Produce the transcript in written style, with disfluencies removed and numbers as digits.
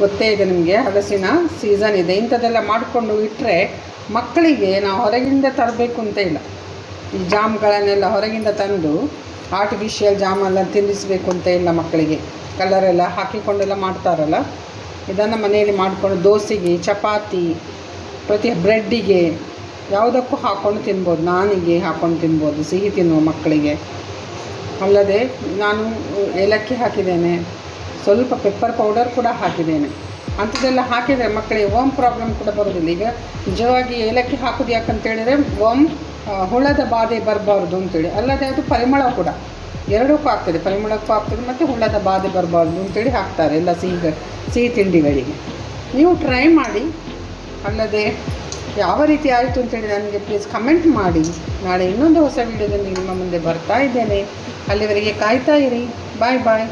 ಗೊತ್ತೇ ಇದೆ ನಿಮಗೆ, ಹಲಸಿನ ಸೀಸನ್ ಇದೆ. ಇಂಥದ್ದೆಲ್ಲ ಮಾಡಿಕೊಂಡು ಇಟ್ಟರೆ ಮಕ್ಕಳಿಗೆ ನಾವು ಹೊರಗಿಂದ ತರಬೇಕು ಅಂತ ಇಲ್ಲ. ಈ ಜಾಮ್ಗಳನ್ನೆಲ್ಲ ಹೊರಗಿಂದ ತಂದು ಆರ್ಟಿಫಿಷಿಯಲ್ ಜಾಮೆಲ್ಲ ತಿನ್ನಿಸಬೇಕು ಅಂತ ಇಲ್ಲ ಮಕ್ಕಳಿಗೆ. ಕಲರೆಲ್ಲ ಹಾಕಿಕೊಂಡೆಲ್ಲ ಮಾಡ್ತಾರಲ್ಲ, ಇದನ್ನು ಮನೆಯಲ್ಲಿ ಮಾಡಿಕೊಂಡು ದೋಸೆಗೆ, ಚಪಾತಿ, ಪ್ರತಿ ಬ್ರೆಡ್ಡಿಗೆ ಯಾವುದಕ್ಕೂ ಹಾಕ್ಕೊಂಡು ತಿನ್ಬೋದು. ನಾನಿಗೆ ಹಾಕ್ಕೊಂಡು ತಿನ್ಬೋದು ಸಿಹಿ ತಿನ್ನುವ ಮಕ್ಕಳಿಗೆ. ಅಲ್ಲದೆ ನಾನು ಏಲಕ್ಕಿ ಹಾಕಿದ್ದೇನೆ, ಸ್ವಲ್ಪ ಪೆಪ್ಪರ್ ಪೌಡರ್ ಕೂಡ ಹಾಕಿದ್ದೇನೆ. ಅಂಥದ್ದೆಲ್ಲ ಹಾಕಿದರೆ ಮಕ್ಕಳಿಗೆ ವರ್ಮ್ ಪ್ರಾಬ್ಲಮ್ ಕೂಡ ಬರೋದಿಲ್ಲ. ಈಗ ನಿಜವಾಗಿ ಏಲಕ್ಕಿ ಹಾಕೋದು ಯಾಕಂತೇಳಿದರೆ ಹುಳದ ಬಾಧೆ ಬರಬಾರ್ದು ಅಂತೇಳಿ. ಅಲ್ಲದೆ ಅದು ಪರಿಮಳ ಕೂಡ, ಎರಡಕ್ಕೂ ಆಗ್ತದೆ, ಪರಿಮಳಕ್ಕೂ ಆಗ್ತದೆ ಮತ್ತು ಹುಳದ ಬಾಧೆ ಬರಬಾರ್ದು ಅಂತೇಳಿ ಹಾಕ್ತಾರೆ ಎಲ್ಲ ಸಿಹಿ ತಿಂಡಿಗಳಿಗೆ. ನೀವು ಟ್ರೈ ಮಾಡಿ. ಅಲ್ಲದೆ ಯಾವ ರೀತಿ ಆಯಿತು ಅಂತೇಳಿ ನನಗೆ ಪ್ಲೀಸ್ ಕಮೆಂಟ್ ಮಾಡಿ. ನಾಳೆ ಇನ್ನೊಂದು ಹೊಸ ವೀಡಿಯೋದಲ್ಲಿ ನಿಮ್ಮ ಮುಂದೆ ಬರ್ತಾ ಇದ್ದೇನೆ. ಅಲ್ಲಿವರೆಗೆ ಕಾಯ್ತಾ ಇರಿ. ಬಾಯ್ ಬಾಯ್.